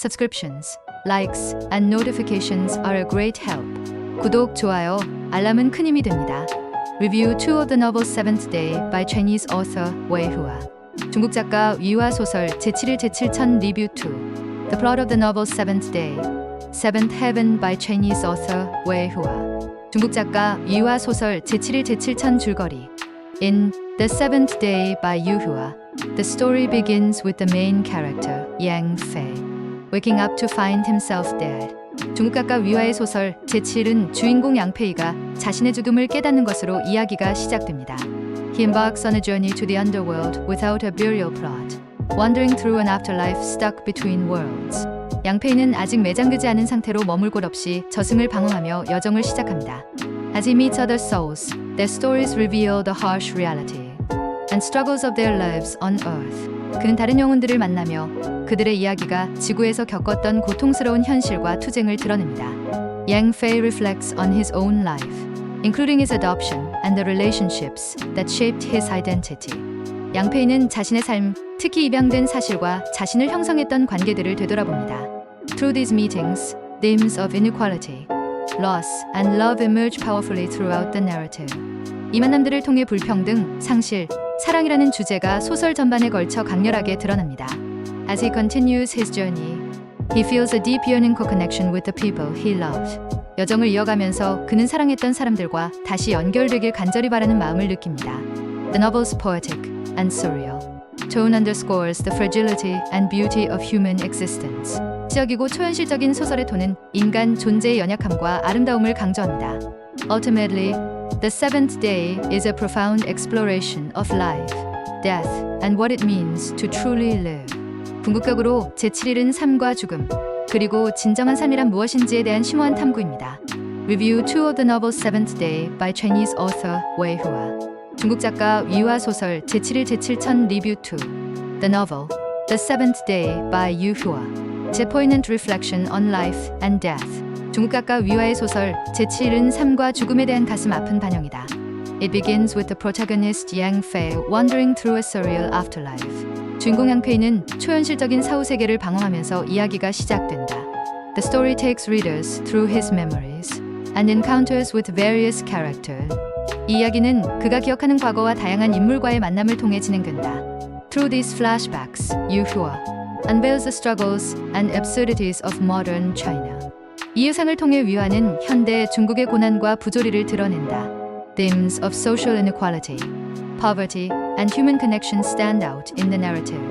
Subscriptions, likes, and notifications are a great help. 구독, 좋아요, 알람은 큰 힘이 됩니다. Review 2 of the novel Seventh Day by Chinese author Wei Hua. 중국 작가 위화 소설 제7일 제7천 리뷰 2. The plot of the novel Seventh Day, Seventh Heaven by Chinese author Wei Hua. 중국 작가 위화 소설 제7일 제7천 줄거리. In The Seventh Day by Yu Hua, the story begins with the main character, Yang Fei, waking up to find himself dead. 중국 작가 위화의 소설 제7은 주인공 양페이가 자신의 죽음을 깨닫는 것으로 이야기가 시작됩니다. He embarks on a journey to the underworld without a burial plot, wandering through an afterlife stuck between worlds. 양페이는 아직 매장되지 않은 상태로 머물 곳 없이 저승을 방황하며 여정을 시작합니다. As he meets other souls, their stories reveal the harsh reality and struggles of their lives on earth. 그는 다른 영혼들을 만나며 그들의 이야기가 지구에서 겪었던 고통스러운 현실과 투쟁을 드러냅니다. Yang Fei reflects on his own life, including his adoption and the relationships that shaped his identity. 양페이는 자신의 삶, 특히 입양된 사실과 자신을 형성했던 관계들을 되돌아봅니다. Through these meetings, themes of inequality, loss, and love emerge powerfully throughout the narrative. 이 만남들을 통해 불평등, 상실, 사랑이라는 주제가 소설 전반에 걸쳐 강렬하게 드러납니다. As he continues his journey, he feels a deep yearning for connection with the people he loved. 여정을 이어가면서 그는 사랑했던 사람들과 다시 연결되길 간절히 바라는 마음을 느낍니다. The novel's poetic and surreal tone underscores the fragility and beauty of human existence. 지적이고 초현실적인 소설의 톤은 인간 존재의 연약함과 아름다움을 강조합니다. Ultimately, The Seventh Day is a profound exploration of life, death, and what it means to truly live. 궁극적으로 제7일은 삶과 죽음, 그리고 진정한 삶이란 무엇인지에 대한 심오한 탐구입니다. Review 2 of the novel Seventh Day by Chinese author Wei Hua. 중국 작가 위화 소설 제7일 제7천 리뷰 2. The novel, The Seventh Day by Yu Hua. It's a poignant reflection on life and death. 중국 작가 위화의 소설 제7일은 삶과 죽음에 대한 가슴 아픈 반영이다. It begins with the protagonist Yang Fei wandering through a surreal afterlife. 주인공 양페이는 초현실적인 사후 세계를 방황하면서 이야기가 시작된다. The story takes readers through his memories and encounters with various characters. 이 이야기는 그가 기억하는 과거와 다양한 인물과의 만남을 통해 진행된다. Through these flashbacks, Yu Hua unveils the struggles and absurdities of modern China. 이 의상을 통해 위화는 현대 중국의 고난과 부조리를 드러낸다. Themes of social inequality, poverty, and human connection stand out in the narrative.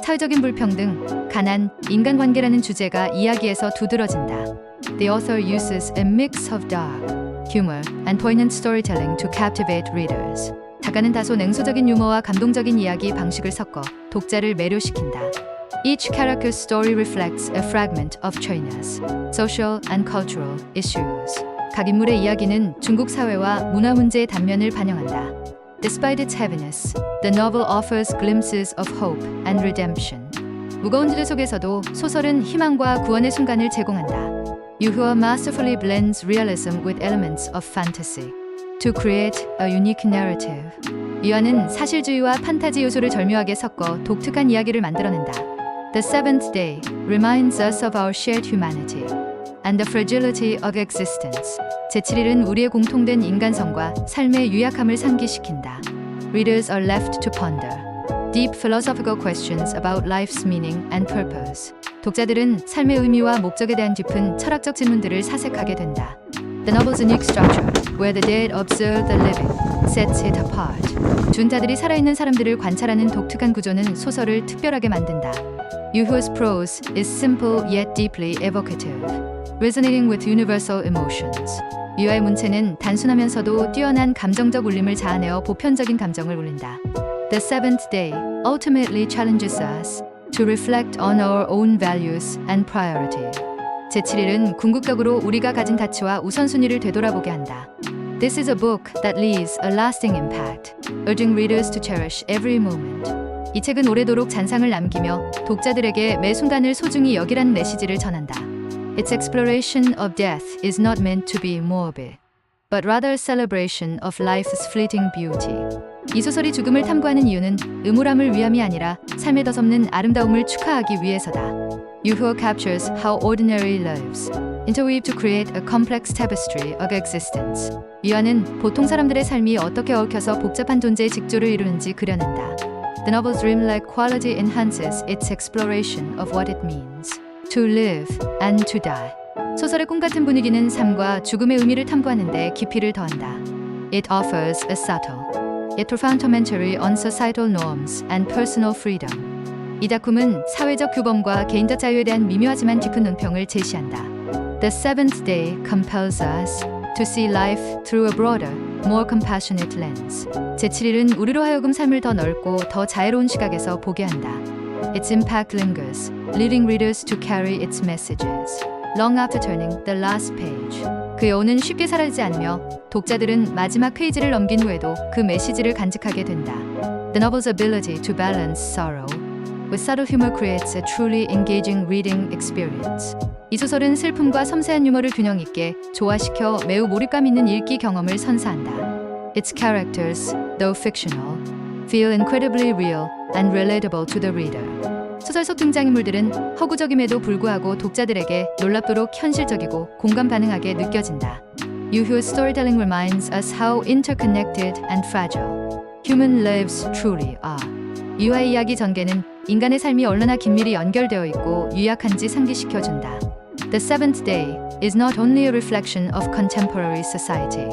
사회적인 불평등, 가난, 인간관계라는 주제가 이야기에서 두드러진다. The author uses a mix of dark, humor, and poignant storytelling to captivate readers. 작가는 다소 냉소적인 유머와 감동적인 이야기 방식을 섞어 독자를 매료시킨다. Each character's story reflects a fragment of China's social and cultural issues. 각 인물의 이야기는 중국 사회와 문화 문제의 단면을 반영한다. Despite its heaviness, the novel offers glimpses of hope and redemption. 무거운 주제 속에서도 소설은 희망과 구원의 순간을 제공한다. Yu Hua masterfully blends realism with elements of fantasy to create a unique narrative. 위화는 사실주의와 판타지 요소를 절묘하게 섞어 독특한 이야기를 만들어낸다. The Seventh Day reminds us of our shared humanity and the fragility of existence. 제7일은 우리의 공통된 인간성과 삶의 유약함을 상기시킨다. Readers are left to ponder deep philosophical questions about life's meaning and purpose. 독자들은 삶의 의미와 목적에 대한 깊은 철학적 질문들을 사색하게 된다. The novel's unique structure, where the dead observe the living, sets it apart. 죽은 자들이 살아있는 사람들을 관찰하는 독특한 구조는 소설을 특별하게 만든다. Yu Hua's prose is simple yet deeply evocative, resonating with universal emotions. 위화의 문체는 단순하면서도 뛰어난 감정적 울림을 자아내어 보편적인 감정을 울린다. The Seventh Day ultimately challenges us to reflect on our own values and priorities. 제7일은 궁극적으로 우리가 가진 가치와 우선순위를 되돌아보게 한다. This is a book that leaves a lasting impact, urging readers to cherish every moment. 이 책은 오래도록 잔상을 남기며 독자들에게 매 순간을 소중히 여기라는 메시지를 전한다. Its exploration of death is not meant to be morbid, but rather a celebration of life's fleeting beauty. 이 소설이 죽음을 탐구하는 이유는 음울함을 위함이 아니라 삶에 덧없는 아름다움을 축하하기 위해서다. Yuhuo captures how ordinary lives interweave to create a complex tapestry of existence. 유아는 보통 사람들의 삶이 어떻게 얽혀서 복잡한 존재의 직조를 이루는지 그려낸다. The novel's dreamlike quality enhances its exploration of what it means to live and to die. 소설의 꿈 같은 분위기는 삶과 죽음의 의미를 탐구하는 데 깊이를 더한다. It offers a subtle, yet profound commentary on societal norms and personal freedom. 이 작품은 사회적 규범과 개인적 자유에 대한 미묘하지만 깊은 논평을 제시한다. The seventh day compels us to see life through a broader, more compassionate lens. 제7일은 우리로 하여금 삶을 더 넓고 더 자애로운 시각에서 보게 한다. Its impact lingers, leading readers to carry its messages long after turning the last page. 그 여운은 쉽게 사라지지 않으며 독자들은 마지막 페이지를 넘긴 후에도 그 메시지를 간직하게 된다. The novel's ability to balance sorrow with subtle humor creates a truly engaging reading experience. 이 소설은 슬픔과 섬세한 유머를 균형 있게 조화시켜 매우 몰입감 있는 읽기 경험을 선사한다. Its characters, though fictional, feel incredibly real and relatable to the reader. 소설 속 등장인물들은 허구적임에도 불구하고 독자들에게 놀랍도록 현실적이고 공감 가능하게 느껴진다. Yuhuo's storytelling reminds us how interconnected and fragile human lives truly are. 유아의 이야기 전개는 인간의 삶이 얼마나 긴밀히 연결되어 있고 유약한지 상기시켜준다. The seventh day is not only a reflection of contemporary society,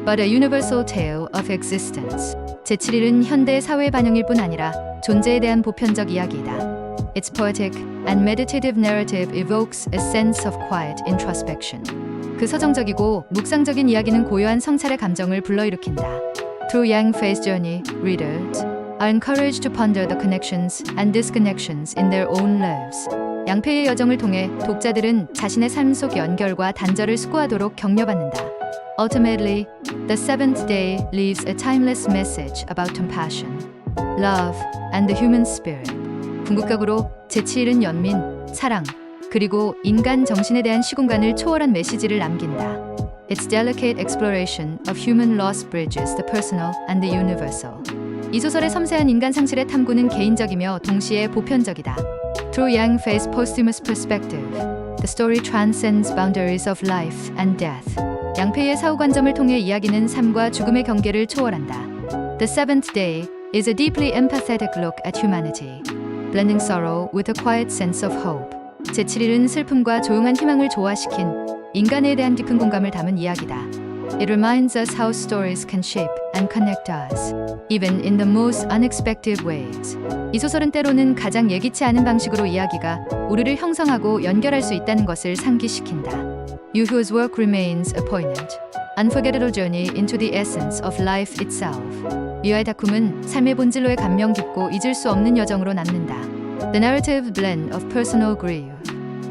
but a universal tale of existence. 제7일은 현대 사회의 반영일 뿐 아니라 존재에 대한 보편적 이야기이다. Its poetic and meditative narrative evokes a sense of quiet introspection. 그 서정적이고 묵상적인 이야기는 고요한 성찰의 감정을 불러일으킨다. Through Yang Fei's journey, readers are encouraged to ponder the connections and disconnections in their own lives. 양페이의 여정을 통해 독자들은 자신의 삶 속 연결과 단절을 숙고하도록 격려받는다. Ultimately, the seventh day leaves a timeless message about compassion, love, and the human spirit. 궁극적으로 제7일은 연민, 사랑, 그리고 인간 정신에 대한 시공간을 초월한 메시지를 남긴다. Its delicate exploration of human lost bridges the personal and the universal. 이 소설의 섬세한 인간 상실의 탐구는 개인적이며 동시에 보편적이다. Through Yang Fei's posthumous perspective, the story transcends boundaries of life and death. 양페이의 사후 관점을 통해 이야기는 삶과 죽음의 경계를 초월한다. The seventh day is a deeply empathetic look at humanity, blending sorrow with a quiet sense of hope. 제7일은 슬픔과 조용한 희망을 조화시킨 인간에 대한 깊은 공감을 담은 이야기다. It reminds us how stories can shape and connect us, even in the most unexpected ways. 이 소설은 때로는 가장 예기치 않은 방식으로 이야기가 우리를 형성하고 연결할 수 있다는 것을 상기시킨다. Yuhuo's work remains a poignant, unforgettable journey into the essence of life itself. 유아의 작품은 삶의 본질로의 감명 깊고 잊을 수 없는 여정으로 남는다. The narrative blend of personal grief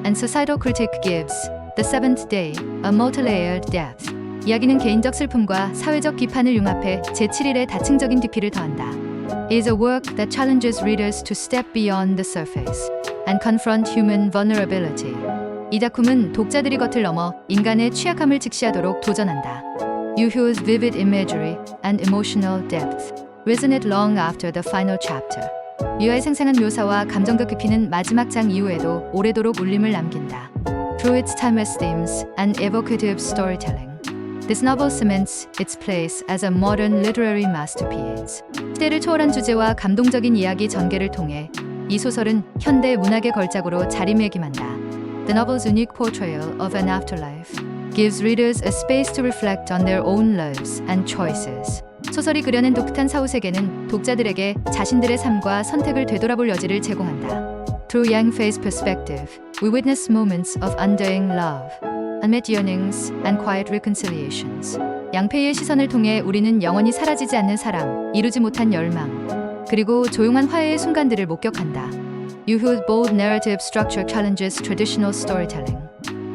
and societal critique gives The Seventh Day a multi-layered depth. 이야기는 개인적 슬픔과 사회적 비판을 융합해 제7일의 다층적인 깊이를 더한다. It is a work that challenges readers to step beyond the surface and confront human vulnerability. 이 작품은 독자들이 겉을 넘어 인간의 취약함을 직시하도록 도전한다. Yuhuo's vivid imagery and emotional depth resonate long after the final chapter. 유아의 생생한 묘사와 감정적 깊이는 마지막 장 이후에도 오래도록 울림을 남긴다. Through its timeless themes and evocative storytelling, this novel cements its place as a modern literary masterpiece. 시대를 초월한 주제와 감동적인 이야기 전개를 통해 이 소설은 현대 문학의 걸작으로 자리매김한다. The novel's unique portrayal of an afterlife gives readers a space to reflect on their own lives and choices. 소설이 그려낸 독특한 사후 세계는 독자들에게 자신들의 삶과 선택을 되돌아볼 여지를 제공한다. Through Yang Fei's perspective, we witness moments of undying love, unmet yearnings, and quiet reconciliations. 양페이의 시선을 통해 우리는 영원히 사라지지 않는 사랑, 이루지 못한 열망, 그리고 조용한 화해의 순간들을 목격한다. Yuhuo's bold narrative structure challenges traditional storytelling,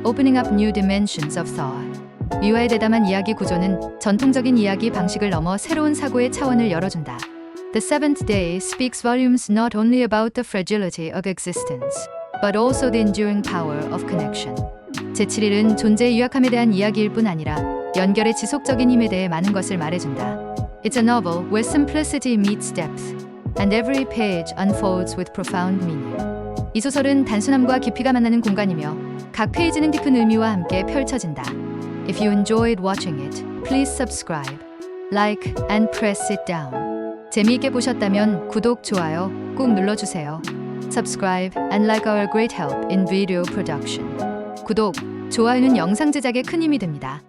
opening up new dimensions of thought. 유아의 대담한 이야기 구조는 전통적인 이야기 방식을 넘어 새로운 사고의 차원을 열어준다. The seventh day speaks volumes not only about the fragility of existence, but also the enduring power of connection. 제7일은 존재의 유약함에 대한 이야기일 뿐 아니라 연결의 지속적인 힘에 대해 많은 것을 말해준다. It's a novel where simplicity meets depth, and every page unfolds with profound meaning. 이 소설은 단순함과 깊이가 만나는 공간이며 각 페이지는 깊은 의미와 함께 펼쳐진다. If you enjoyed watching it, please subscribe, like, and press it down. 재미있게 보셨다면 구독, 좋아요 꼭 눌러주세요. Subscribe and like our great help in video production. 구독, 좋아요는 영상 제작에 큰 힘이 됩니다.